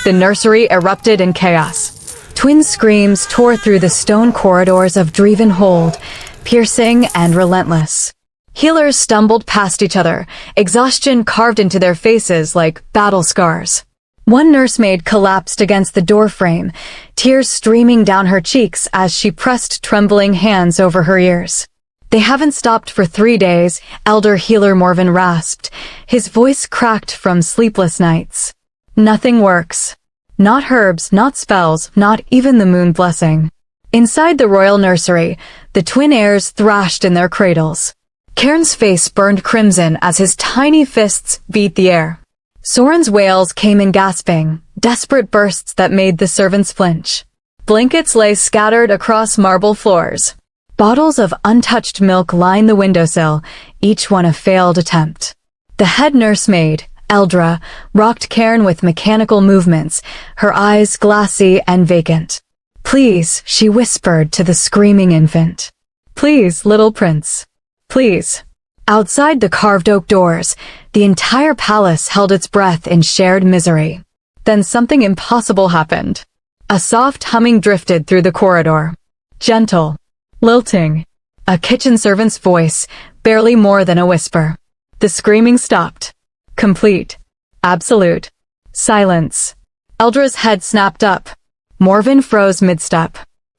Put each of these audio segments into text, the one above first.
the nursery erupted in chaos. Twin screams tore through the stone corridors of Drevenhold, piercing and relentless. Healers stumbled past each other, exhaustion carved into their faces like battle scars. One nursemaid collapsed against the doorframe, tears streaming down her cheeks as she pressed trembling hands over her ears. "They haven't stopped for 3 days," elder healer Morven rasped, his voice cracked from sleepless nights. "Nothing works. Not herbs, not spells, not even the moon blessing." Inside the royal nursery, the twin heirs thrashed in their cradles. Cairn's face burned crimson as his tiny fists beat the air. Soren's wails came in gasping, desperate bursts that made the servants flinch. Blankets lay scattered across marble floors. Bottles of untouched milk lined the windowsill, each one a failed attempt. The head nursemaid, Eldra, rocked Cairn with mechanical movements, her eyes glassy and vacant. "Please," she whispered to the screaming infant. "Please, little prince. Please." Outside the carved oak doors, the entire palace held its breath in shared misery. Then something impossible happened. A soft humming drifted through the corridor. Gentle, lilting. A kitchen servant's voice, barely more than a whisper. The screaming stopped. Complete. Absolute. Silence. Eldra's head snapped up. Morven froze mid-step.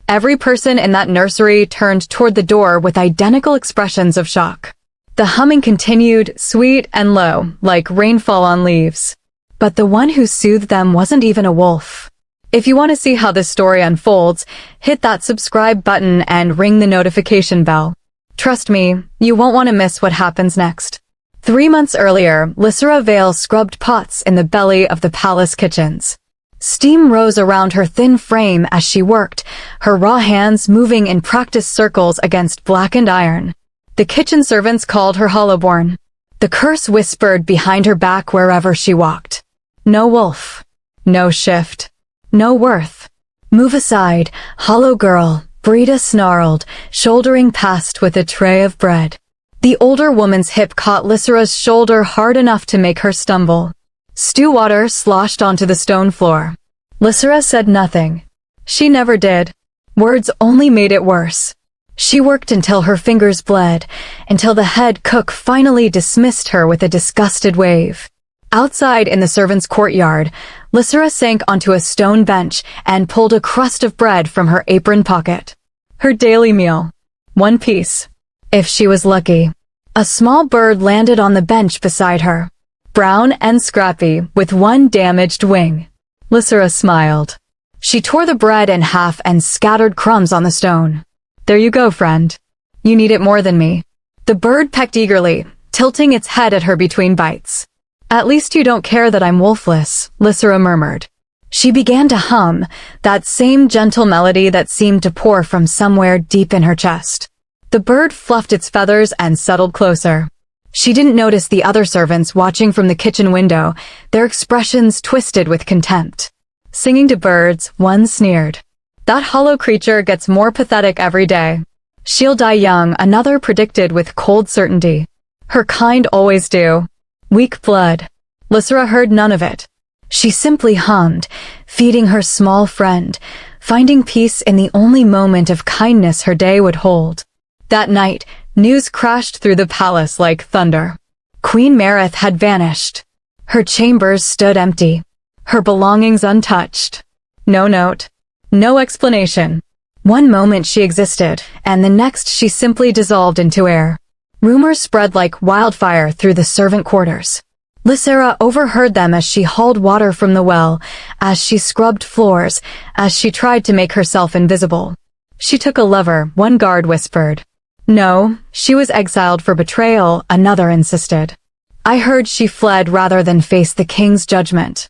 Every person in that nursery turned toward the door with identical expressions of shock. The humming continued, sweet and low, like rainfall on leaves. But the one who soothed them wasn't even a wolf. If you want to see how this story unfolds, hit that subscribe button and ring the notification bell. Trust me, you won't want to miss what happens next. 3 months earlier, Lysera Vale scrubbed pots in the belly of the palace kitchens. Steam rose around her thin frame as she worked, her raw hands moving in practice circles against blackened iron. The kitchen servants called her Hollowborn. The curse whispered behind her back wherever she walked. No wolf. No shift. No worth. Move aside, hollow girl, Brita snarled, shouldering past with a tray of bread. The older woman's hip caught Lysera's shoulder hard enough to make her stumble. Stew water sloshed onto the stone floor. Lysera said nothing. She never did. Words only made it worse. She worked until her fingers bled, until the head cook finally dismissed her with a disgusted wave. Outside in the servants' courtyard, Lysera sank onto a stone bench and pulled a crust of bread from her apron pocket. Her daily meal. 1 piece. If she was lucky. A small bird landed on the bench beside her. Brown and scrappy, with 1 damaged wing. Lysera smiled. She tore the bread in half and scattered crumbs on the stone. "There you go, friend. You need it more than me." The bird pecked eagerly, tilting its head at her between bites. "At least you don't care that I'm wolfless," Lysera murmured. She began to hum, that same gentle melody that seemed to pour from somewhere deep in her chest. The bird fluffed its feathers and settled closer. She didn't notice the other servants watching from the kitchen window, their expressions twisted with contempt. Singing to birds, one sneered. "That hollow creature gets more pathetic every day. She'll die young," another predicted with cold certainty. "Her kind always do. Weak blood." Lysera heard none of it. She simply hummed, feeding her small friend, finding peace in the only moment of kindness her day would hold. That night, news crashed through the palace like thunder. Queen Mareth had vanished. Her chambers stood empty, her belongings untouched. No note. No explanation. One moment she existed, and the next she simply dissolved into air. Rumors spread like wildfire through the servant quarters. Lysera overheard them as she hauled water from the well, as she scrubbed floors, as she tried to make herself invisible. She took a lever, one guard whispered. No, she was exiled for betrayal, another insisted. I heard she fled rather than face the king's judgment.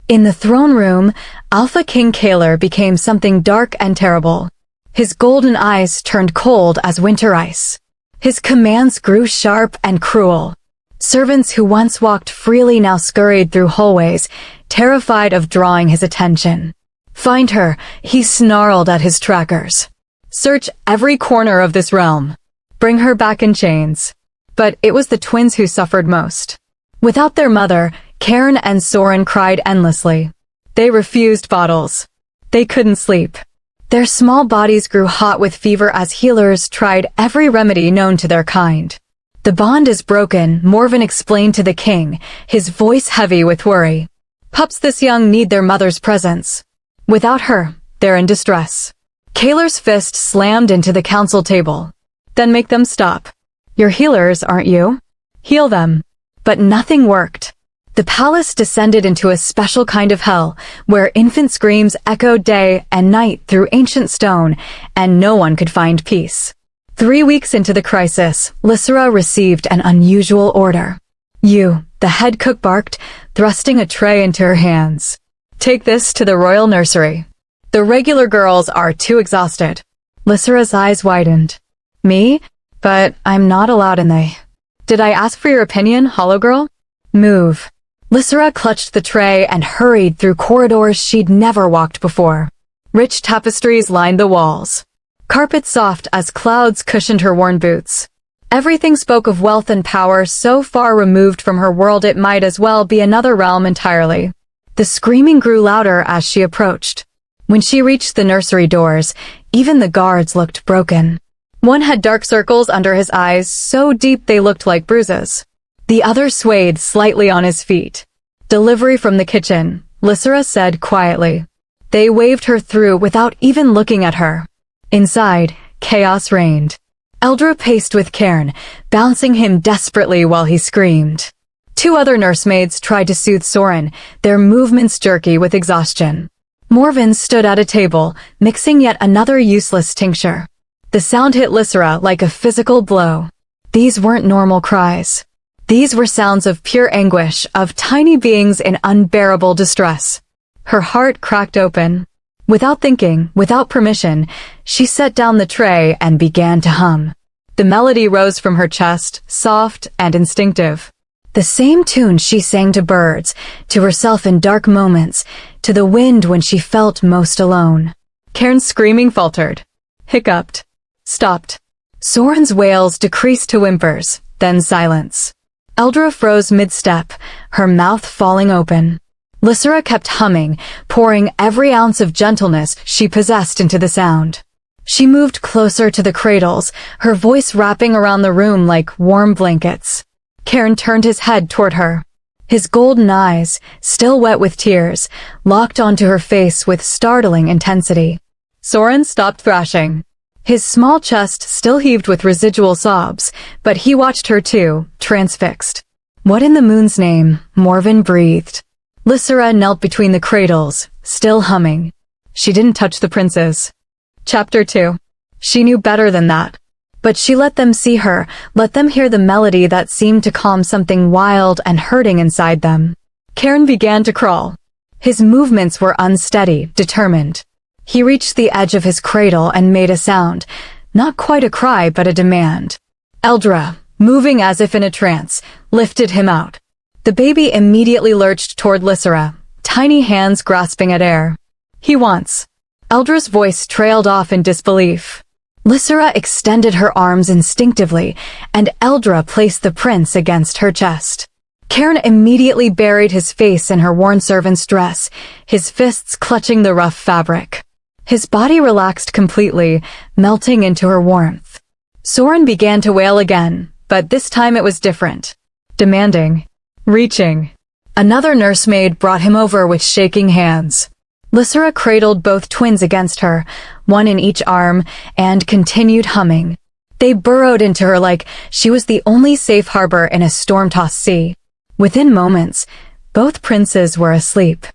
In the throne room, Alpha King Kaler became something dark and terrible. His golden eyes turned cold as winter ice. His commands grew sharp and cruel. Servants who once walked freely now scurried through hallways, terrified of drawing his attention. Find her, he snarled at his trackers. Search every corner of this realm. Bring her back in chains. But it was the twins who suffered most. Without their mother, Cairn and Soren cried endlessly. They refused bottles. They couldn't sleep. Their small bodies grew hot with fever as healers tried every remedy known to their kind. The bond is broken, Morven explained to the king, his voice heavy with worry. Pups this young need their mother's presence. Without her, they're in distress. Kaler's fist slammed into the council table. Then make them stop. You're healers, aren't you? Heal them. But nothing worked. The palace descended into a special kind of hell, where infant screams echoed day and night through ancient stone, and no one could find peace. 3 weeks into the crisis, Lysera received an unusual order. You, the head cook barked, thrusting a tray into her hands. Take this to the royal nursery. The regular girls are too exhausted. Lysera's eyes widened. Me? But I'm not allowed in they. Did I ask for your opinion, Hollow Girl? Move. Lysera clutched the tray and hurried through corridors she'd never walked before. Rich tapestries lined the walls. Carpet soft as clouds cushioned her worn boots. Everything spoke of wealth and power so far removed from her world it might as well be another realm entirely. The screaming grew louder as she approached. When she reached the nursery doors, even the guards looked broken. One had dark circles under his eyes so deep they looked like bruises. The other swayed slightly on his feet. Delivery from the kitchen, Lysera said quietly. They waved her through without even looking at her. Inside, chaos reigned. Eldra paced with Cairn, bouncing him desperately while he screamed. 2 other nursemaids tried to soothe Soren, their movements jerky with exhaustion. Morven stood at a table, mixing yet another useless tincture. The sound hit Lysera like a physical blow. These weren't normal cries. These were sounds of pure anguish, of tiny beings in unbearable distress. Her heart cracked open. Without thinking, without permission, she set down the tray and began to hum. The melody rose from her chest, soft and instinctive. The same tune she sang to birds, to herself in dark moments, to the wind when she felt most alone. Cairn's screaming faltered, hiccuped, stopped. Soren's wails decreased to whimpers, then silence. Eldra froze mid-step, her mouth falling open. Lysera kept humming, pouring every ounce of gentleness she possessed into the sound. She moved closer to the cradles, her voice wrapping around the room like warm blankets. Cairn turned his head toward her. His golden eyes, still wet with tears, locked onto her face with startling intensity. Soren stopped thrashing. His small chest still heaved with residual sobs, but he watched her too, transfixed. What in the moon's name? Morven breathed. Lysera knelt between the cradles, still humming. She didn't touch the princes. Chapter 2. She knew better than that. But she let them see her, let them hear the melody that seemed to calm something wild and hurting inside them. Cairn began to crawl. His movements were unsteady, determined. He reached the edge of his cradle and made a sound, not quite a cry but a demand. Eldra, moving as if in a trance, lifted him out. The baby immediately lurched toward Lysera, tiny hands grasping at air. He wants. Eldra's voice trailed off in disbelief. Lysera extended her arms instinctively, and Eldra placed the prince against her chest. Cairn immediately buried his face in her worn servant's dress, his fists clutching the rough fabric. His body relaxed completely, melting into her warmth. Soren began to wail again, but this time it was different. Demanding. Reaching. Another nursemaid brought him over with shaking hands. Lysera cradled both twins against her, one in each arm, and continued humming. They burrowed into her like she was the only safe harbor in a storm-tossed sea. Within moments, both princes were asleep.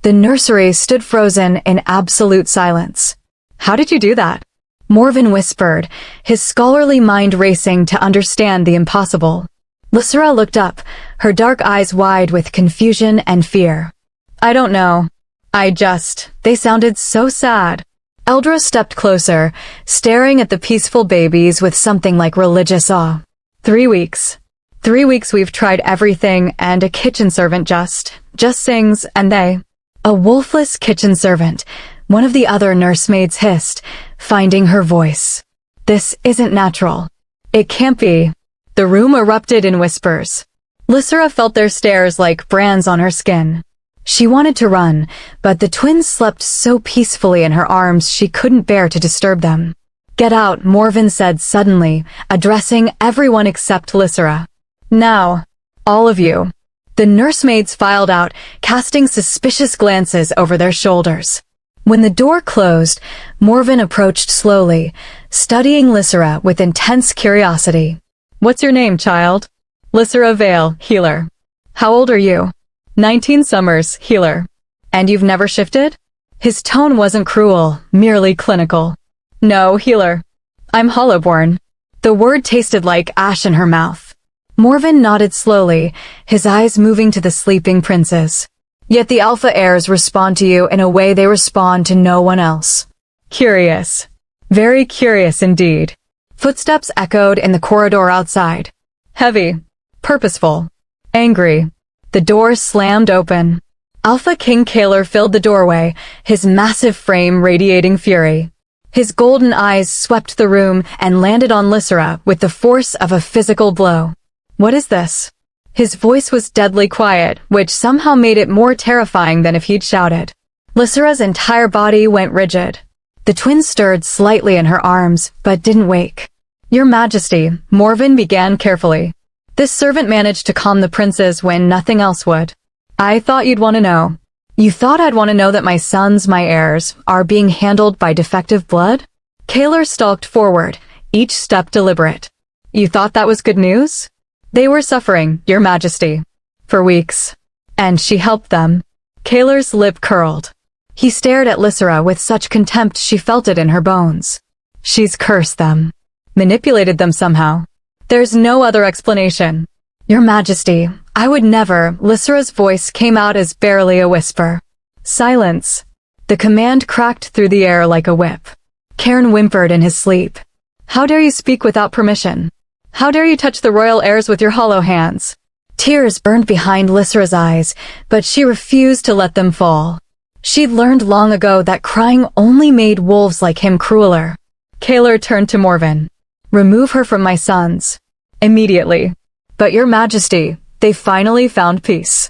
The nursery stood frozen in absolute silence. How did you do that? Morven whispered, his scholarly mind racing to understand the impossible. Lysera looked up, her dark eyes wide with confusion and fear. I don't know. They sounded so sad. Eldra stepped closer, staring at the peaceful babies with something like religious awe. 3 weeks. 3 weeks we've tried everything, and a kitchen servant just sings, and they... A wolfless kitchen servant, one of the other nursemaids hissed, finding her voice. This isn't natural. It can't be. The room erupted in whispers. Lysera felt their stares like brands on her skin. She wanted to run, but the twins slept so peacefully in her arms she couldn't bear to disturb them. "Get out," Morven said suddenly, addressing everyone except Lysera. "Now, all of you." The nursemaids filed out, casting suspicious glances over their shoulders. When the door closed, Morven approached slowly, studying Lysera with intense curiosity. "What's your name, child?" "Lysera Vale, healer." "How old are you?" 19 summers, healer. "And you've never shifted?" His tone wasn't cruel, merely clinical. "No, healer. I'm Hollowborn." The word tasted like ash in her mouth. Morven nodded slowly, his eyes moving to the sleeping princes. "Yet the alpha heirs respond to you in a way they respond to no one else." "Curious. Very curious indeed." Footsteps echoed in the corridor outside. Heavy. Purposeful. Angry. The door slammed open. Alpha King Kaler filled the doorway, his massive frame radiating fury. His golden eyes swept the room and landed on Lysera with the force of a physical blow. "What is this?" His voice was deadly quiet, which somehow made it more terrifying than if he'd shouted. Lysera's entire body went rigid. The twins stirred slightly in her arms, but didn't wake. "Your Majesty," Morven began carefully. This servant managed to calm the princes when nothing else would. "I thought you'd want to know." "You thought I'd want to know that my sons, my heirs, are being handled by defective blood?" Kaler stalked forward, each step deliberate. "You thought that was good news?" "They were suffering, Your Majesty. For weeks. And she helped them." Kaler's lip curled. He stared at Lysera with such contempt she felt it in her bones. "She's cursed them. Manipulated them somehow. There's no other explanation." "Your Majesty, I would never." Lysera's voice came out as barely a whisper. "Silence." The command cracked through the air like a whip. Cairn whimpered in his sleep. "How dare you speak without permission? How dare you touch the royal heirs with your hollow hands?" Tears burned behind Lysera's eyes, but she refused to let them fall. She'd learned long ago that crying only made wolves like him crueler. Kaler turned to Morven. "Remove her from my sons. Immediately." "But Your Majesty, they finally found peace."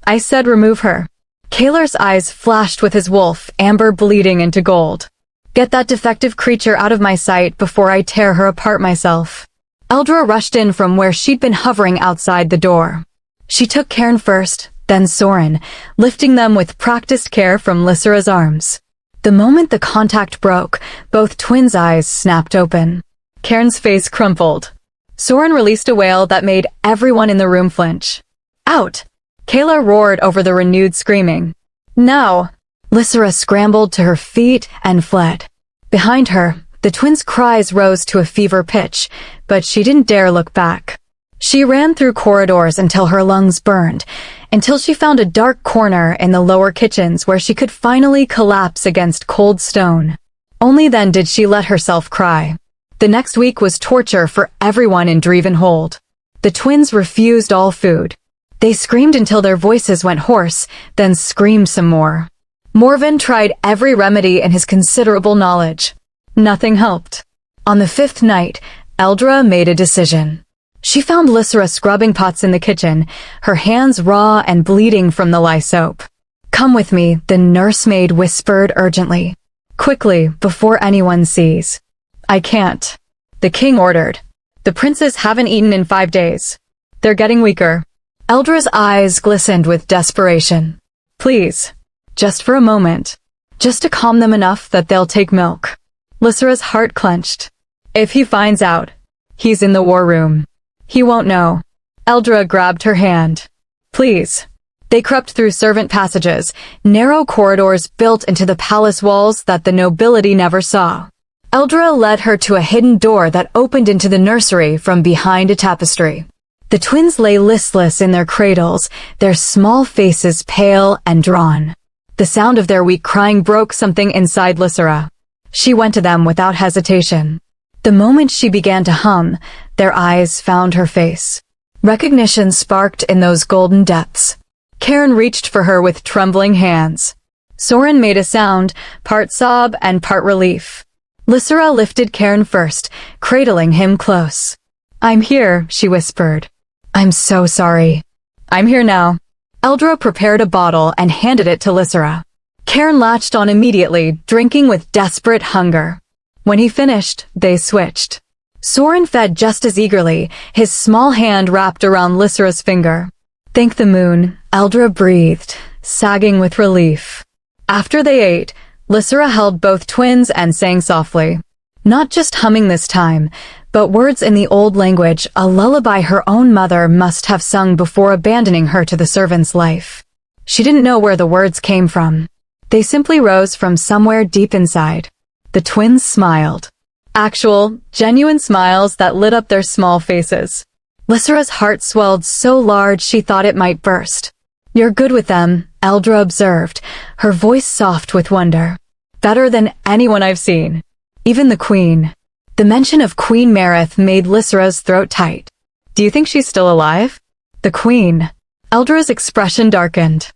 "I said remove her." Kaler's eyes flashed with his wolf, amber bleeding into gold. "Get that defective creature out of my sight before I tear her apart myself." Eldra rushed in from where she'd been hovering outside the door. She took Cairn first, then Soren, lifting them with practiced care from Lysera's arms. The moment the contact broke, both twins' eyes snapped open. Cairn's face crumpled. Soren released a wail that made everyone in the room flinch. "Out!" Kayla roared over the renewed screaming. "Now!" Lysera scrambled to her feet and fled. Behind her, the twins' cries rose to a fever pitch, but she didn't dare look back. She ran through corridors until her lungs burned, until she found a dark corner in the lower kitchens where she could finally collapse against cold stone. Only then did she let herself cry. The next week was torture for everyone in Drevenhold. The twins refused all food. They screamed until their voices went hoarse, then screamed some more. Morven tried every remedy in his considerable knowledge. Nothing helped. On the fifth night, Eldra made a decision. She found Lysera scrubbing pots in the kitchen, her hands raw and bleeding from the lye soap. "Come with me," the nursemaid whispered urgently. "Quickly, before anyone sees." "I can't," the king ordered. "The princes haven't eaten in 5 days. They're getting weaker." Eldra's eyes glistened with desperation. "Please, just for a moment. Just to calm them enough that they'll take milk." Lysera's heart clenched. "If he finds out, he's in the war room. He won't know." Eldra grabbed her hand. "Please." They crept through servant passages, narrow corridors built into the palace walls that the nobility never saw. Eldra led her to a hidden door that opened into the nursery from behind a tapestry. The twins lay listless in their cradles, their small faces pale and drawn. The sound of their weak crying broke something inside Lysera. She went to them without hesitation. The moment she began to hum, their eyes found her face. Recognition sparked in those golden depths. Cairn reached for her with trembling hands. Soren made a sound, part sob and part relief. Lysera lifted Cairn first, cradling him close. "I'm here," she whispered. "I'm so sorry." "I'm here now." Eldra prepared a bottle and handed it to Lysera. Cairn latched on immediately, drinking with desperate hunger. When he finished, they switched. Soren fed just as eagerly, his small hand wrapped around Lysera's finger. "Thank the moon," Eldra breathed, sagging with relief. After they ate, Lysera held both twins and sang softly. Not just humming this time, but words in the old language, a lullaby her own mother must have sung before abandoning her to the servant's life. She didn't know where the words came from. They simply rose from somewhere deep inside. The twins smiled. Actual, genuine smiles that lit up their small faces. Lysera's heart swelled so large she thought it might burst. "You're good with them," Eldra observed, her voice soft with wonder. "Better than anyone I've seen. Even the Queen." The mention of Queen Marith made Lysera's throat tight. "Do you think she's still alive?" "The Queen." Eldra's expression darkened.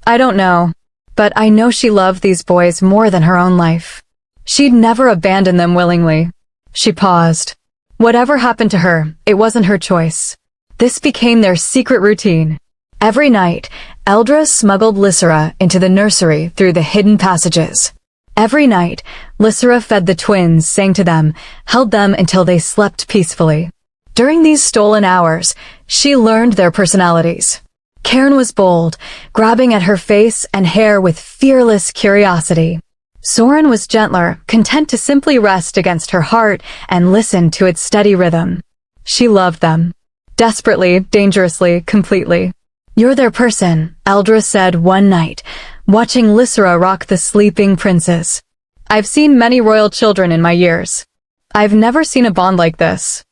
"I don't know, but I know she loved these boys more than her own life. She'd never abandon them willingly." She paused. Whatever happened to her, it wasn't her choice. This became their secret routine. Every night, Eldra smuggled Lysera into the nursery through the hidden passages. Every night, Lysera fed the twins, sang to them, held them until they slept peacefully. During these stolen hours, she learned their personalities. Cairn was bold, grabbing at her face and hair with fearless curiosity. Soren was gentler, content to simply rest against her heart and listen to its steady rhythm. She loved them. Desperately, dangerously, completely. "You're their person," Eldra said one night, watching Lysera rock the sleeping princes. "I've seen many royal children in my years. I've never seen a bond like this."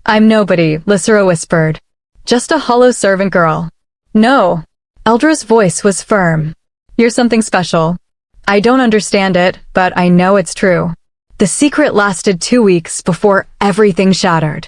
"I'm nobody," Lysera whispered. "Just a hollow servant girl." "No." Eldra's voice was firm. "You're something special. I don't understand it, but I know it's true." The secret lasted 2 weeks before everything shattered.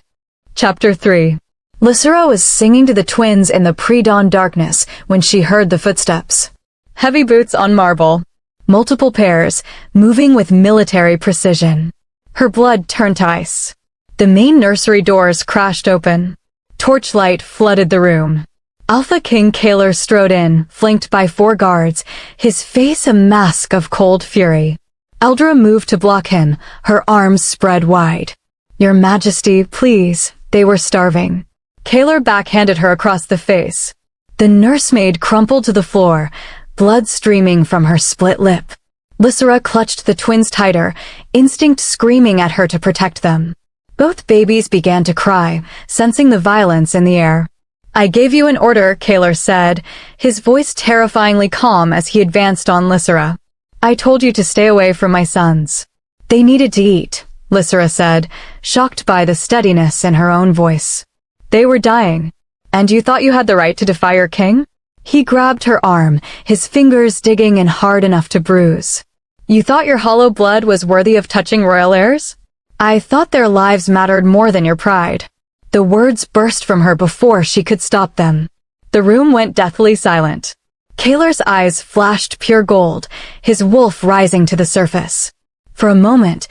Chapter 3. Lysera was singing to the twins in the pre-dawn darkness when she heard the footsteps. Heavy boots on marble. Multiple pairs, moving with military precision. Her blood turned to ice. The main nursery doors crashed open. Torchlight flooded the room. Alpha King Kaler strode in, flanked by 4 guards, his face a mask of cold fury. Eldra moved to block him, her arms spread wide. "Your Majesty, please," they were starving. Kaler backhanded her across the face. The nursemaid crumpled to the floor, blood streaming from her split lip. Lysera clutched the twins tighter, instinct screaming at her to protect them. Both babies began to cry, sensing the violence in the air. "I gave you an order," Kaler said, his voice terrifyingly calm as he advanced on Lysera. "I told you to stay away from my sons." "They needed to eat," Lysera said, shocked by the steadiness in her own voice. "They were dying. And you thought you had the right to defy your king?" He grabbed her arm, his fingers digging in hard enough to bruise. "You thought your hollow blood was worthy of touching royal heirs? I thought their lives mattered more than your pride." The words burst from her before she could stop them. The room went deathly silent. Kaler's eyes flashed pure gold, his wolf rising to the surface. For a moment,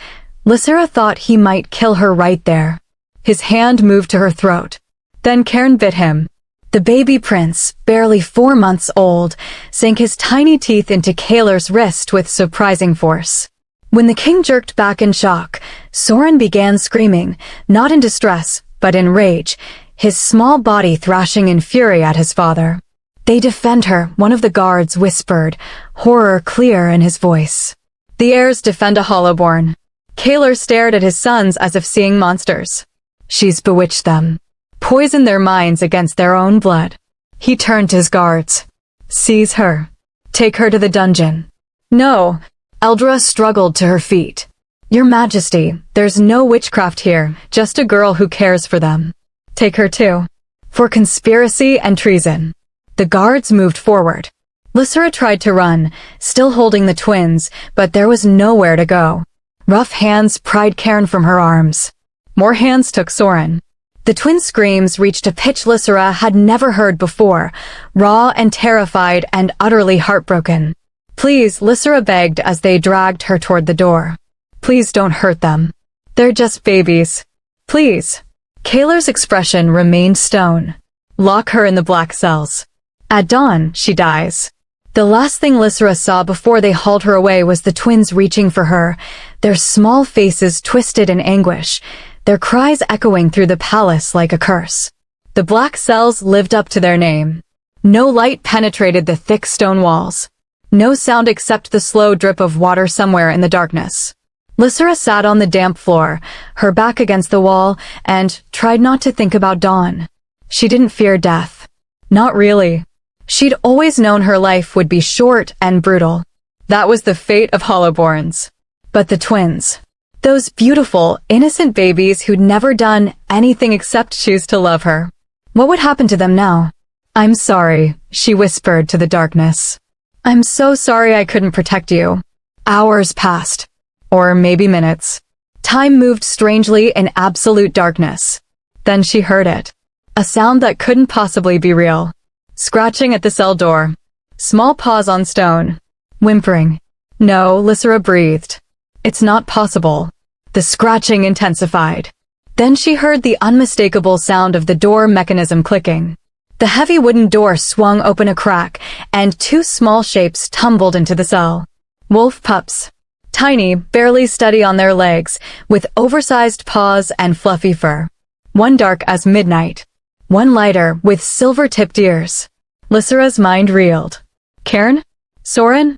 Lysera thought he might kill her right there. His hand moved to her throat. Then Cairn bit him. The baby prince, barely 4 months old, sank his tiny teeth into Kaler's wrist with surprising force. When the king jerked back in shock, Soren began screaming, not in distress, but in rage, his small body thrashing in fury at his father. "They defend her," one of the guards whispered, horror clear in his voice. "The heirs defend a Hollowborn." Kaler stared at his sons as if seeing monsters. "She's bewitched them. Poisoned their minds against their own blood." He turned to his guards. "Seize her. Take her to the dungeon." "No." Eldra struggled to her feet. "Your Majesty, there's no witchcraft here, just a girl who cares for them." "Take her too." "For conspiracy and treason." The guards moved forward. Lysera tried to run, still holding the twins, but there was nowhere to go. Rough hands pried Cairn from her arms. More hands took Soren. The twin screams reached a pitch Lysera had never heard before, raw and terrified and utterly heartbroken. "Please," Lysera begged as they dragged her toward the door. "Please don't hurt them. They're just babies. Please." Kaler's expression remained stone. "Lock her in the black cells." At dawn, she dies. The last thing Lysera saw before they hauled her away was the twins reaching for her, their small faces twisted in anguish, their cries echoing through the palace like a curse. The black cells lived up to their name. No light penetrated the thick stone walls. No sound except the slow drip of water somewhere in the darkness. Lysera sat on the damp floor, her back against the wall, and tried not to think about dawn. She didn't fear death. Not really. She'd always known her life would be short and brutal. That was the fate of Hollowborns. But the twins. Those beautiful, innocent babies who'd never done anything except choose to love her. What would happen to them now? I'm sorry, she whispered to the darkness. I'm so sorry I couldn't protect you. Hours passed. Or maybe minutes. Time moved strangely in absolute darkness. Then she heard it. A sound that couldn't possibly be real. Scratching at the cell door. Small paws on stone. Whimpering. No, Lysera breathed. It's not possible. The scratching intensified. Then she heard the unmistakable sound of the door mechanism clicking. The heavy wooden door swung open a crack, and two small shapes tumbled into the cell. Wolf pups. Tiny, barely steady on their legs, with oversized paws and fluffy fur. One dark as midnight. One lighter, with silver-tipped ears. Lysera's mind reeled. Cairn? Soren?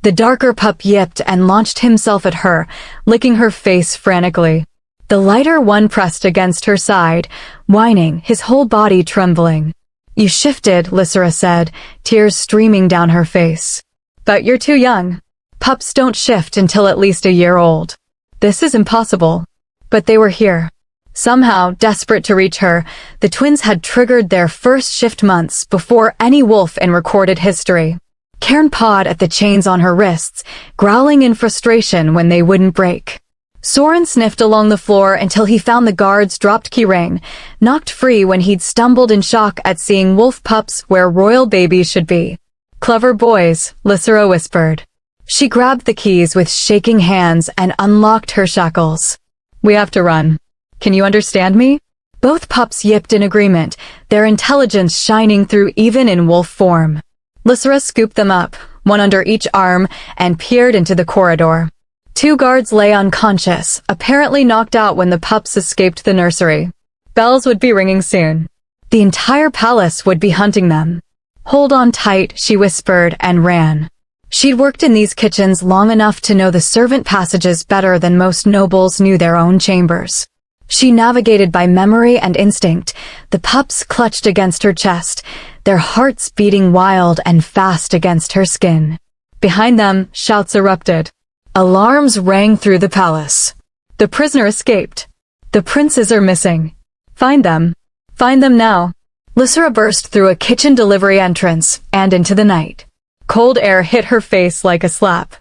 The darker pup yipped and launched himself at her, licking her face frantically. The lighter one pressed against her side, whining, his whole body trembling. You shifted, Lysera said, tears streaming down her face. But you're too young. Pups don't shift until at least a year old. This is impossible. But they were here. Somehow, desperate to reach her, the twins had triggered their first shift months before any wolf in recorded history. Cairn pawed at the chains on her wrists, growling in frustration when they wouldn't break. Soren sniffed along the floor until he found the guard's dropped keyring, knocked free when he'd stumbled in shock at seeing wolf pups where royal babies should be. Clever boys, Lysera whispered. She grabbed the keys with shaking hands and unlocked her shackles. We have to run. Can you understand me? Both pups yipped in agreement, their intelligence shining through even in wolf form. Lysera scooped them up, one under each arm, and peered into the corridor. Two guards lay unconscious, apparently knocked out when the pups escaped the nursery. Bells would be ringing soon. The entire palace would be hunting them. Hold on tight, she whispered, and ran. She'd worked in these kitchens long enough to know the servant passages better than most nobles knew their own chambers. She navigated by memory and instinct, the pups clutched against her chest, their hearts beating wild and fast against her skin. Behind them, shouts erupted. Alarms rang through the palace. The prisoner escaped. The princes are missing. Find them. Find them now. Lysera burst through a kitchen delivery entrance and into the night. Cold air hit her face like a slap.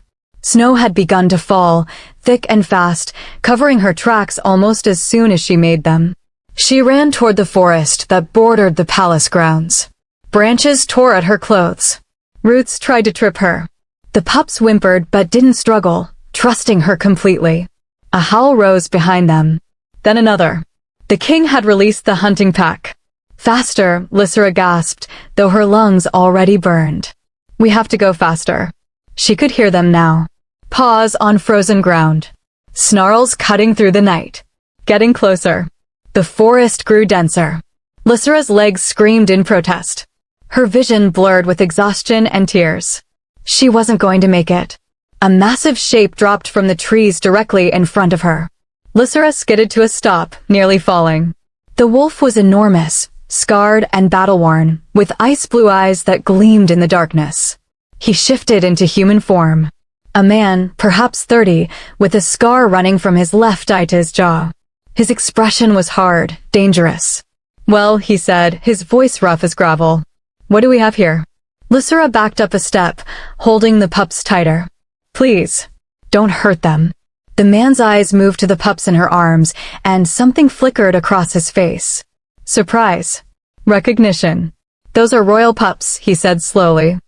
Snow had begun to fall, thick and fast, covering her tracks almost as soon as she made them. She ran toward the forest that bordered the palace grounds. Branches tore at her clothes. Roots tried to trip her. The pups whimpered but didn't struggle, trusting her completely. A howl rose behind them. Then another. The king had released the hunting pack. Faster, Lysera gasped, though her lungs already burned. We have to go faster. She could hear them now. Paws on frozen ground. Snarls cutting through the night. Getting closer. The forest grew denser. Lysera's legs screamed in protest. Her vision blurred with exhaustion and tears. She wasn't going to make it. A massive shape dropped from the trees directly in front of her. Lysera skidded to a stop, nearly falling. The wolf was enormous, scarred and battle-worn, with ice-blue eyes that gleamed in the darkness. He shifted into human form. A man, perhaps 30, with a scar running from his left eye to his jaw. His expression was hard, dangerous. Well, he said, his voice rough as gravel. What do we have here? Lysera backed up a step, holding the pups tighter. Please, don't hurt them. The man's eyes moved to the pups in her arms, and something flickered across his face. Surprise. Recognition. Those are royal pups, he said slowly.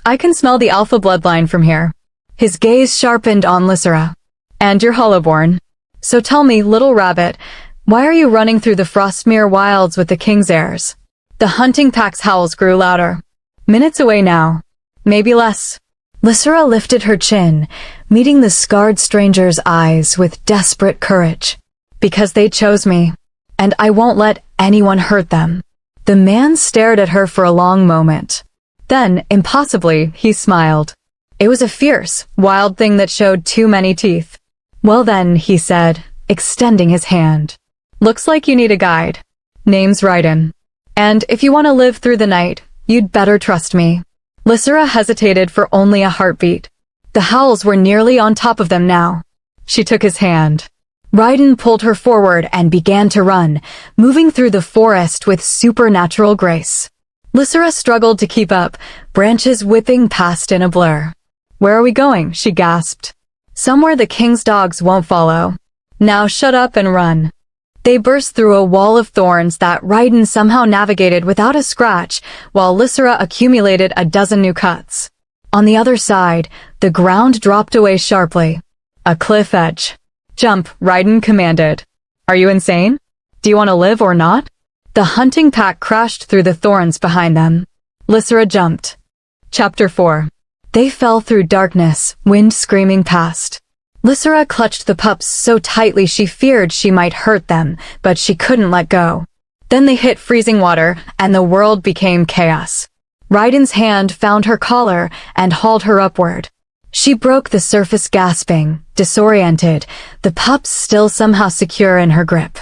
I can smell the alpha bloodline from here. His gaze sharpened on Lysera. And you're Hollowborn. So tell me, little rabbit, why are you running through the Frostmere wilds with the king's heirs? The hunting pack's howls grew louder. Minutes away now. Maybe less. Lysera lifted her chin, meeting the scarred stranger's eyes with desperate courage. Because they chose me, and I won't let anyone hurt them. The man stared at her for a long moment. Then, impossibly, he smiled. It was a fierce, wild thing that showed too many teeth. Well then, he said, extending his hand. Looks like you need a guide. Name's Raiden. And if you want to live through the night, you'd better trust me. Lysera hesitated for only a heartbeat. The howls were nearly on top of them now. She took his hand. Raiden pulled her forward and began to run, moving through the forest with supernatural grace. Lysera struggled to keep up, branches whipping past in a blur. Where are we going? She gasped. Somewhere the king's dogs won't follow. Now shut up and run. They burst through a wall of thorns that Raiden somehow navigated without a scratch, while Lysera accumulated a dozen new cuts. On the other side, the ground dropped away sharply. A cliff edge. Jump, Raiden commanded. Are you insane? Do you want to live or not? The hunting pack crashed through the thorns behind them. Lysera jumped. Chapter 4. They fell through darkness, wind screaming past. Lysera clutched the pups so tightly she feared she might hurt them, but she couldn't let go. Then they hit freezing water, and the world became chaos. Raiden's hand found her collar and hauled her upward. She broke the surface gasping, disoriented, the pups still somehow secure in her grip.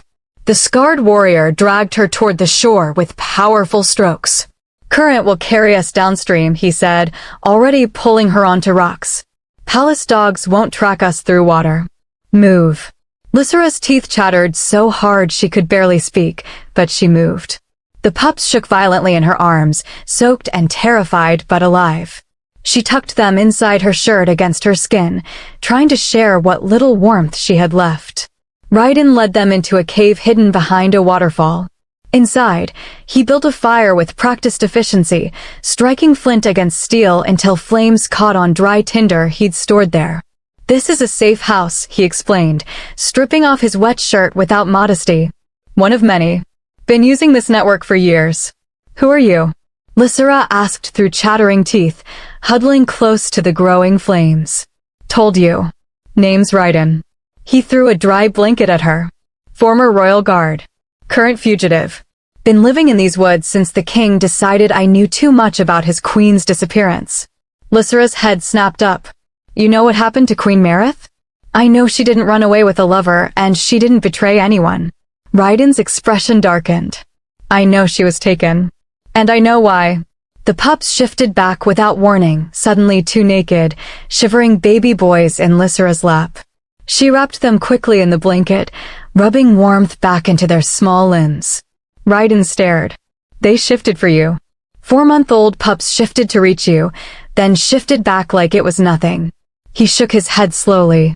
The scarred warrior dragged her toward the shore with powerful strokes. Current will carry us downstream, he said, already pulling her onto rocks. Palace dogs won't track us through water. Move. Lysera's teeth chattered so hard she could barely speak, but she moved. The pups shook violently in her arms, soaked and terrified but alive. She tucked them inside her shirt against her skin, trying to share what little warmth she had left. Raiden led them into a cave hidden behind a waterfall. Inside, he built a fire with practiced efficiency, striking flint against steel until flames caught on dry tinder he'd stored there. This is a safe house, he explained, stripping off his wet shirt without modesty. One of many. Been using this network for years. Who are you? Lysera asked through chattering teeth, huddling close to the growing flames. Told you. Name's Raiden. He threw a dry blanket at her. Former royal guard. Current fugitive. Been living in these woods since the king decided I knew too much about his queen's disappearance. Lysera's head snapped up. You know what happened to Queen Mareth? I know she didn't run away with a lover, and she didn't betray anyone. Raiden's expression darkened. I know she was taken. And I know why. The pups shifted back without warning, suddenly too naked, shivering baby boys in Lysera's lap. She wrapped them quickly in the blanket, rubbing warmth back into their small limbs. Raiden stared. They shifted for you. 4-month-old pups shifted to reach you, then shifted back like it was nothing. He shook his head slowly.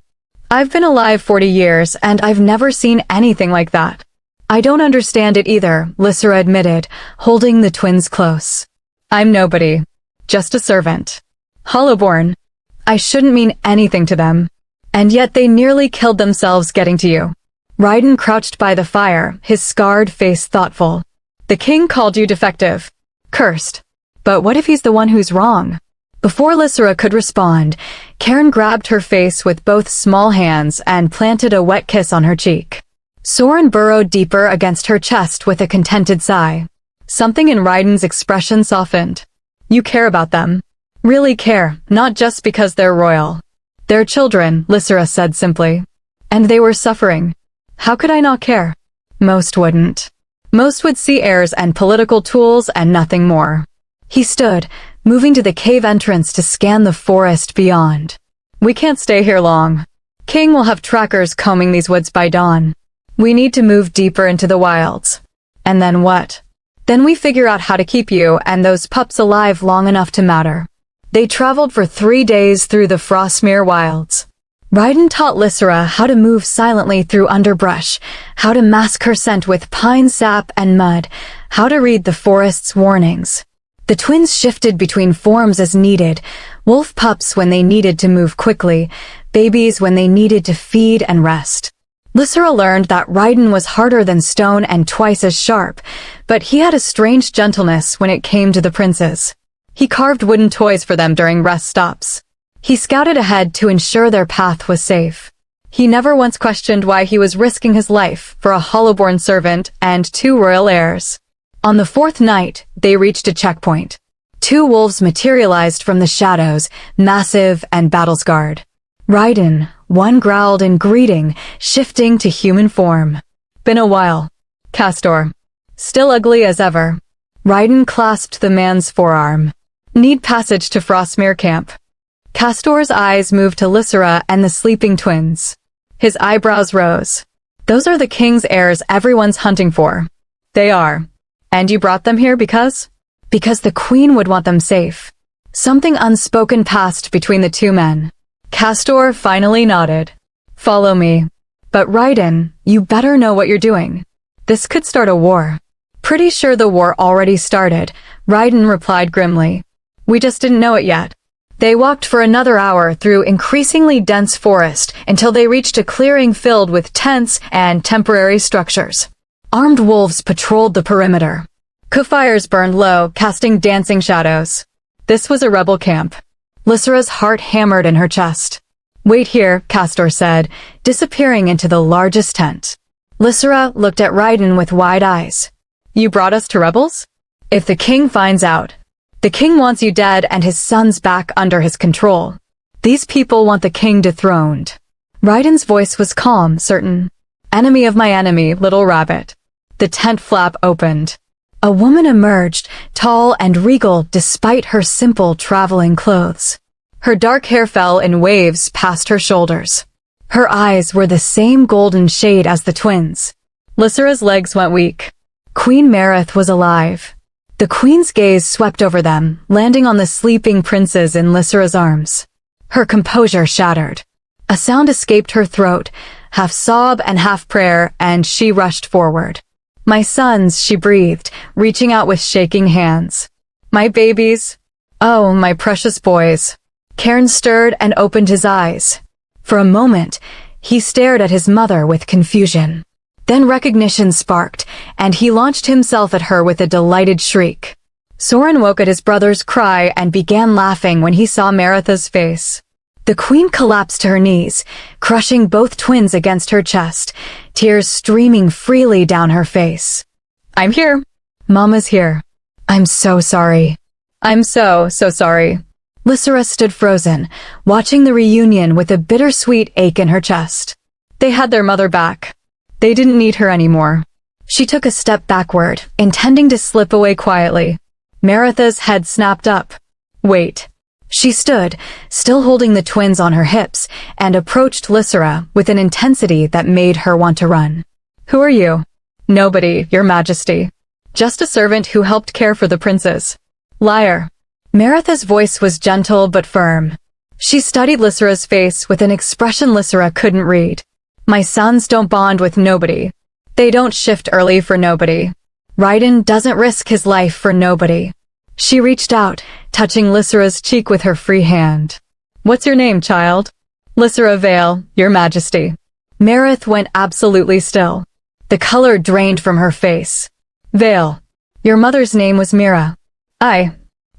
I've been alive 40 years, and I've never seen anything like that. I don't understand it either, Lysera admitted, holding the twins close. I'm nobody. Just a servant. Hollowborn. I shouldn't mean anything to them. And yet they nearly killed themselves getting to you. Raiden crouched by the fire, his scarred face thoughtful. The king called you defective. Cursed. But what if he's the one who's wrong? Before Lysera could respond, Karen grabbed her face with both small hands and planted a wet kiss on her cheek. Soren burrowed deeper against her chest with a contented sigh. Something in Raiden's expression softened. You care about them. Really care, not just because they're royal. They're children, Lysera said simply. And they were suffering. How could I not care? Most wouldn't. Most would see heirs and political tools and nothing more. He stood, moving to the cave entrance to scan the forest beyond. We can't stay here long. King will have trackers combing these woods by dawn. We need to move deeper into the wilds. And then what? Then we figure out how to keep you and those pups alive long enough to matter. They traveled for 3 days through the Frostmere wilds. Raiden taught Lysera how to move silently through underbrush, how to mask her scent with pine sap and mud, how to read the forest's warnings. The twins shifted between forms as needed, wolf pups when they needed to move quickly, babies when they needed to feed and rest. Lysera learned that Raiden was harder than stone and twice as sharp, but he had a strange gentleness when it came to the princes. He carved wooden toys for them during rest stops. He scouted ahead to ensure their path was safe. He never once questioned why he was risking his life for a Hollowborn servant and 2 royal heirs. On the 4th night, they reached a checkpoint. 2 wolves materialized from the shadows, massive and battle-scarred. Raiden, one growled in greeting, shifting to human form. Been a while. Castor. Still ugly as ever. Raiden clasped the man's forearm. Need passage to Frostmere camp. Castor's eyes moved to Lysera and the sleeping twins. His eyebrows rose. Those are the king's heirs everyone's hunting for. They are. And you brought them here because? Because the queen would want them safe. Something unspoken passed between the 2 men. Castor finally nodded. Follow me. But Raiden, you better know what you're doing. This could start a war. Pretty sure the war already started, Raiden replied grimly. We just didn't know it yet. They walked for another hour through increasingly dense forest until they reached a clearing filled with tents and temporary structures. Armed wolves patrolled the perimeter. Fires burned low, casting dancing shadows. This was a rebel camp. Lysera's heart hammered in her chest. Wait here, Castor said, disappearing into the largest tent. Lysera looked at Raiden with wide eyes. You brought us to rebels? If the king finds out. The king wants you dead and his sons back under his control. These people want the king dethroned. Raiden's voice was calm, certain. Enemy of my enemy, little rabbit. The tent flap opened. A woman emerged, tall and regal despite her simple traveling clothes. Her dark hair fell in waves past her shoulders. Her eyes were the same golden shade as the twins. Lysera's legs went weak. Queen Mareth was alive. The queen's gaze swept over them, landing on the sleeping princes in Lysera's arms. Her composure shattered. A sound escaped her throat, half sob and half prayer, and she rushed forward. My sons, she breathed, reaching out with shaking hands. My babies. Oh, my precious boys. Cairn stirred and opened his eyes. For a moment, he stared at his mother with confusion. Then recognition sparked, and he launched himself at her with a delighted shriek. Soren woke at his brother's cry and began laughing when he saw Maritha's face. The queen collapsed to her knees, crushing both twins against her chest, tears streaming freely down her face. I'm here. Mama's here. I'm so sorry. I'm so sorry. Lysera stood frozen, watching the reunion with a bittersweet ache in her chest. They had their mother back. They didn't need her anymore. She took a step backward, intending to slip away quietly. Maritha's head snapped up. Wait. She stood, still holding the twins on her hips, and approached Lysera with an intensity that made her want to run. Who are you? Nobody, Your Majesty. Just a servant who helped care for the princes. Liar. Maritha's voice was gentle but firm. She studied Lysera's face with an expression Lysera couldn't read. My sons don't bond with nobody. They don't shift early for nobody. Raiden doesn't risk his life for nobody. She reached out, touching Lysera's cheek with her free hand. What's your name, child? Lysera Vale, Your Majesty. Mareth went absolutely still. The color drained from her face. Vale. Your mother's name was Mira. I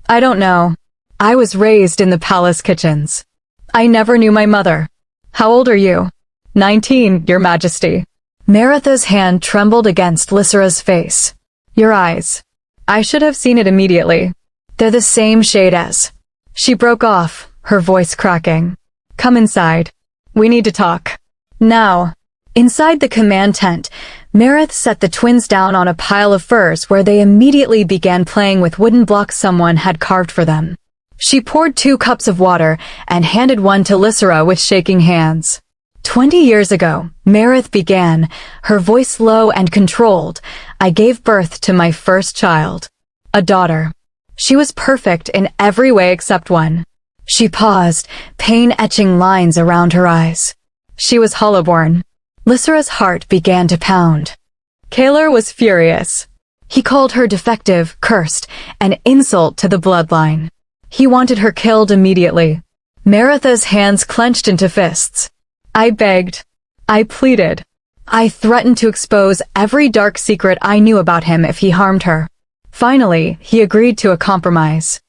don't know. I was raised in the palace kitchens. I never knew my mother. How old are you? 19, Your Majesty. Maritha's hand trembled against Lysera's face. Your eyes. I should have seen it immediately. They're the same shade as. She broke off, her voice cracking. Come inside. We need to talk. Now. Inside the command tent, Mareth set the twins down on a pile of furs where they immediately began playing with wooden blocks someone had carved for them. She poured 2 cups of water and handed one to Lysera with shaking hands. 20 years ago, Mareth began, her voice low and controlled. I gave birth to my first child. A daughter. She was perfect in every way except one. She paused, pain etching lines around her eyes. She was Hollowborn. Lysera's heart began to pound. Kalar was furious. He called her defective, cursed, an insult to the bloodline. He wanted her killed immediately. Maritha's hands clenched into fists. I begged. I pleaded. I threatened to expose every dark secret I knew about him if he harmed her. Finally, he agreed to a compromise.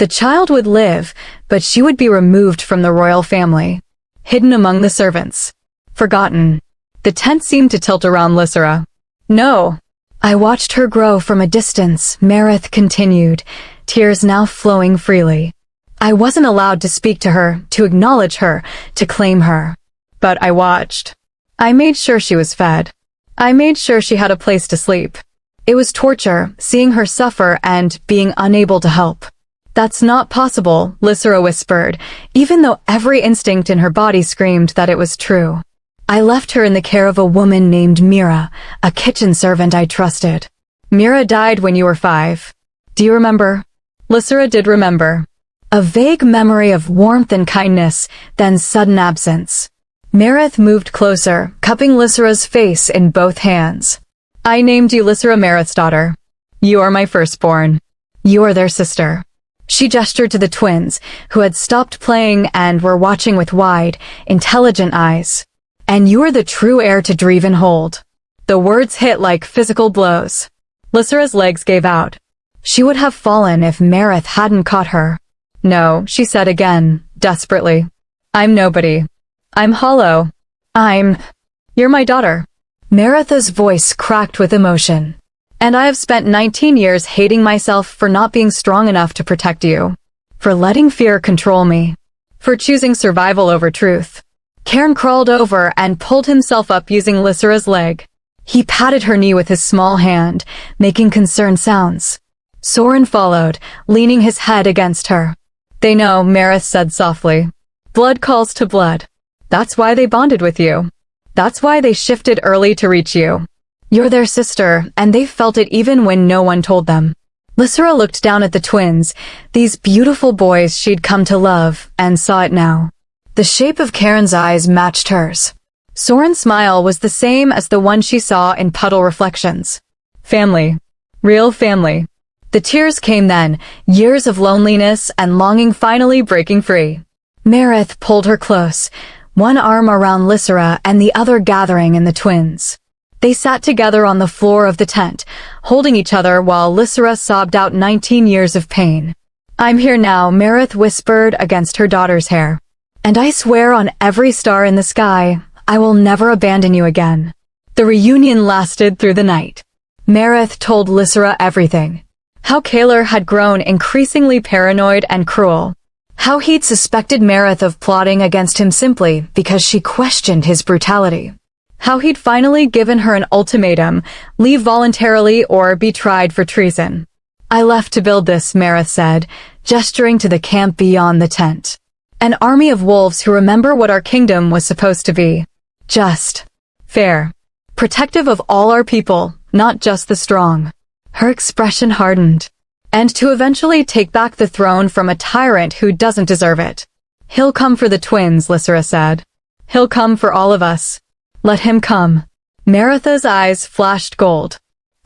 The child would live, but she would be removed from the royal family, hidden among the servants. Forgotten. The tent seemed to tilt around Lysera. No. I watched her grow from a distance, Marith continued, tears now flowing freely. I wasn't allowed to speak to her, to acknowledge her, to claim her. But I watched. I made sure she was fed. I made sure she had a place to sleep. It was torture, seeing her suffer and being unable to help. That's not possible, Lysera whispered, even though every instinct in her body screamed that it was true. I left her in the care of a woman named Mira, a kitchen servant I trusted. Mira died when you were 5. Do you remember? Lysera did remember. A vague memory of warmth and kindness, then sudden absence. Marith moved closer, cupping Lysera's face in both hands. I named you Lysera Marith's daughter. You are my firstborn. You are their sister. She gestured to the twins, who had stopped playing and were watching with wide, intelligent eyes. And you are the true heir to Drevenhold. The words hit like physical blows. Lysera's legs gave out. She would have fallen if Marith hadn't caught her. No, she said again, desperately. I'm nobody. I'm hollow. You're my daughter. Maritha's voice cracked with emotion. And I have spent 19 years hating myself for not being strong enough to protect you. For letting fear control me. For choosing survival over truth. Cairn crawled over and pulled himself up using Lysera's leg. He patted her knee with his small hand, making concerned sounds. Soren followed, leaning his head against her. They know, Marith said softly. Blood calls to blood. That's why they bonded with you. That's why they shifted early to reach you. You're their sister, and they felt it even when no one told them. Lysera looked down at the twins, these beautiful boys she'd come to love, and saw it now. The shape of Cairn's eyes matched hers. Soren's smile was the same as the one she saw in puddle reflections. Family. Real family. The tears came then, years of loneliness and longing finally breaking free. Marith pulled her close, one arm around Lysera and the other gathering in the twins. They sat together on the floor of the tent, holding each other while Lysera sobbed out 19 years of pain. I'm here now, Marith whispered against her daughter's hair. And I swear on every star in the sky, I will never abandon you again. The reunion lasted through the night. Marith told Lysera everything. How Kalar had grown increasingly paranoid and cruel. How he'd suspected Marith of plotting against him simply because she questioned his brutality. How he'd finally given her an ultimatum, leave voluntarily or be tried for treason. I left to build this, Marith said, gesturing to the camp beyond the tent. An army of wolves who remember what our kingdom was supposed to be. Just. Fair. Protective of all our people, not just the strong. Her expression hardened. And to eventually take back the throne from a tyrant who doesn't deserve it. He'll come for the twins, Lysera said. He'll come for all of us. Let him come. Maritha's eyes flashed gold.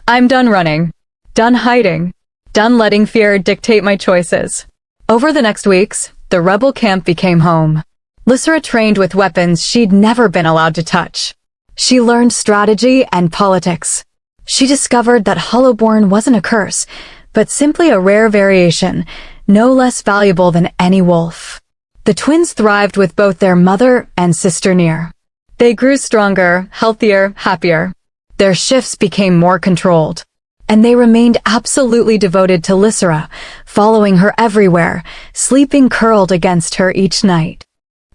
I'm done running. Done hiding. Done letting fear dictate my choices. Over the next weeks, the rebel camp became home. Lysera trained with weapons she'd never been allowed to touch. She learned strategy and politics. She discovered that Hollowborn wasn't a curse, but simply a rare variation, no less valuable than any wolf. The twins thrived with both their mother and sister near. They grew stronger, healthier, happier. Their shifts became more controlled. And they remained absolutely devoted to Lysera, following her everywhere, sleeping curled against her each night.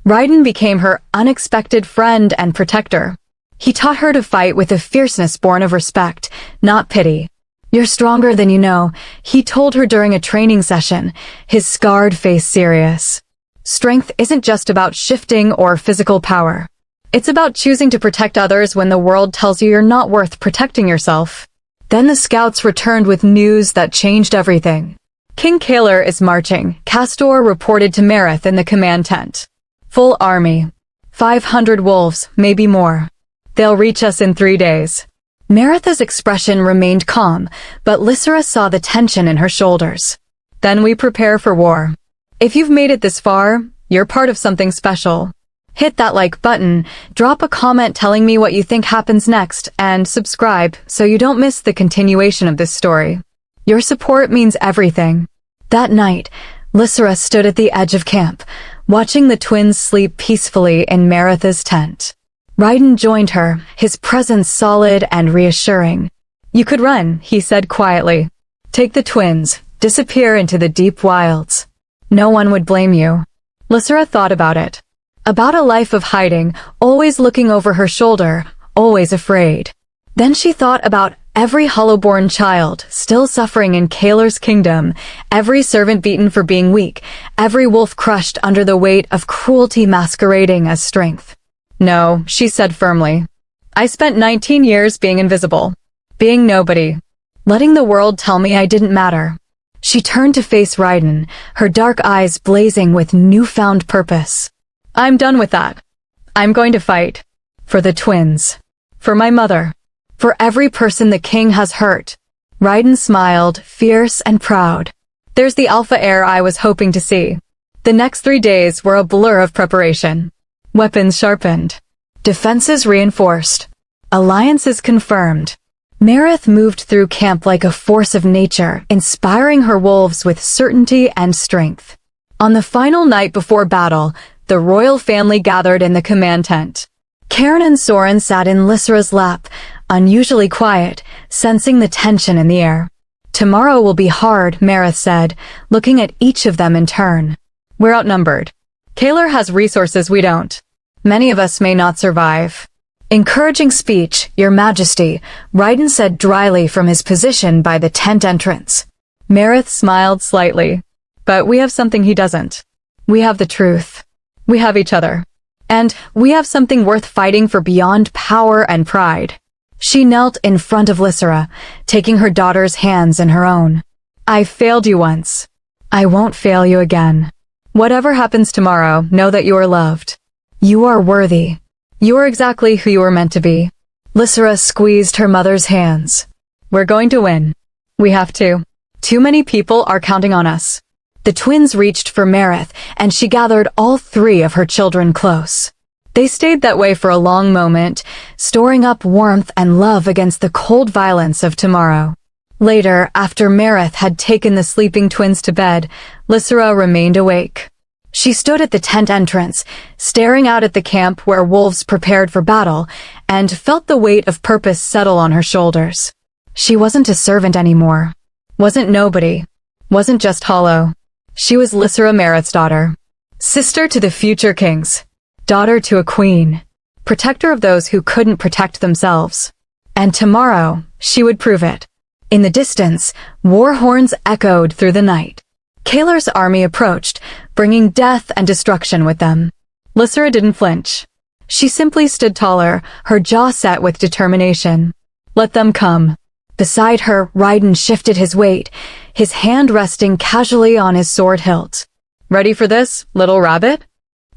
Raiden became her unexpected friend and protector. He taught her to fight with a fierceness born of respect, not pity. You're stronger than you know, he told her during a training session, his scarred face serious. Strength isn't just about shifting or physical power. It's about choosing to protect others when the world tells you you're not worth protecting yourself. Then the scouts returned with news that changed everything. King Kalar is marching, Castor reported to Marith in the command tent. Full army. 500 wolves, maybe more. They'll reach us in 3 days. Maritha's expression remained calm, but Lysera saw the tension in her shoulders. Then we prepare for war. If you've made it this far, you're part of something special. Hit that like button, drop a comment telling me what you think happens next, and subscribe so you don't miss the continuation of this story. Your support means everything. That night, Lysera stood at the edge of camp, watching the twins sleep peacefully in Meretha's tent. Raiden joined her, his presence solid and reassuring. "You could run," he said quietly. "Take the twins, disappear into the deep wilds. No one would blame you." Lysera thought about it. About a life of hiding, always looking over her shoulder, always afraid. Then she thought about every Hollowborn child still suffering in Kaler's kingdom, every servant beaten for being weak, every wolf crushed under the weight of cruelty masquerading as strength. "No," she said firmly. "I spent 19 years being invisible, being nobody, letting the world tell me I didn't matter." She turned to face Raiden, her dark eyes blazing with newfound purpose. "I'm done with that. I'm going to fight. For the twins. For my mother. For every person the king has hurt." Raiden smiled, fierce and proud. "There's the alpha heir I was hoping to see." The next 3 days were a blur of preparation. Weapons sharpened. Defenses reinforced. Alliances confirmed. Meretha moved through camp like a force of nature, inspiring her wolves with certainty and strength. On the final night before battle, the royal family gathered in the command tent. Karen and Soren sat in Lysera's lap, unusually quiet, sensing the tension in the air. "Tomorrow will be hard," Meretha said, looking at each of them in turn. "We're outnumbered. Kaler has resources we don't. Many of us may not survive." "Encouraging speech, Your Majesty," Raiden said dryly from his position by the tent entrance. Meretha smiled slightly. "But we have something he doesn't. We have the truth. We have each other. And we have something worth fighting for beyond power and pride." She knelt in front of Lysera, taking her daughter's hands in her own. "I failed you once. I won't fail you again. Whatever happens tomorrow, know that you are loved. You are worthy. You are exactly who you were meant to be." Lysera squeezed her mother's hands. "We're going to win. We have to. Too many people are counting on us." The twins reached for Meretha, and she gathered all 3 of her children close. They stayed that way for a long moment, storing up warmth and love against the cold violence of tomorrow. Later, after Meretha had taken the sleeping twins to bed, Lysera remained awake. She stood at the tent entrance, staring out at the camp where wolves prepared for battle, and felt the weight of purpose settle on her shoulders. She wasn't a servant anymore. Wasn't nobody. Wasn't just hollow. She was Lysera Meretha's daughter. Sister to the future kings. Daughter to a queen. Protector of those who couldn't protect themselves. And tomorrow, she would prove it. In the distance, war horns echoed through the night. Kaler's army approached, bringing death and destruction with them. Lysera didn't flinch. She simply stood taller, her jaw set with determination. "Let them come." Beside her, Raiden shifted his weight, his hand resting casually on his sword hilt. "Ready for this, little rabbit?"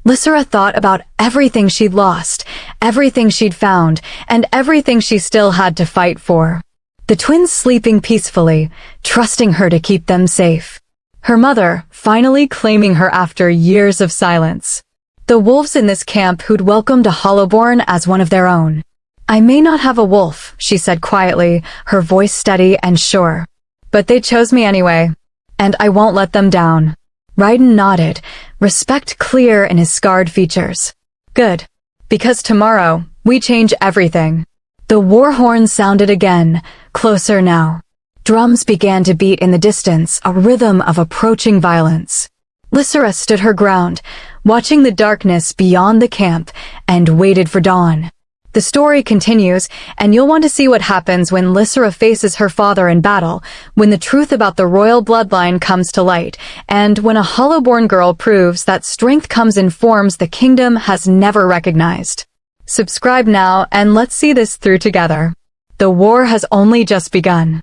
Lysera thought about everything she'd lost, everything she'd found, and everything she still had to fight for. The twins sleeping peacefully, trusting her to keep them safe. Her mother finally claiming her after years of silence. The wolves in this camp who'd welcomed a Hollowborn as one of their own. "I may not have a wolf," she said quietly, her voice steady and sure. "But they chose me anyway. And I won't let them down." Raiden nodded, respect clear in his scarred features. "Good. Because tomorrow, we change everything." The war horn sounded again, closer now. Drums began to beat in the distance, a rhythm of approaching violence. Lysera stood her ground, watching the darkness beyond the camp, and waited for dawn. The story continues, and you'll want to see what happens when Lysera faces her father in battle, when the truth about the royal bloodline comes to light, and when a Hollowborn girl proves that strength comes in forms the kingdom has never recognized. Subscribe now, and let's see this through together. The war has only just begun.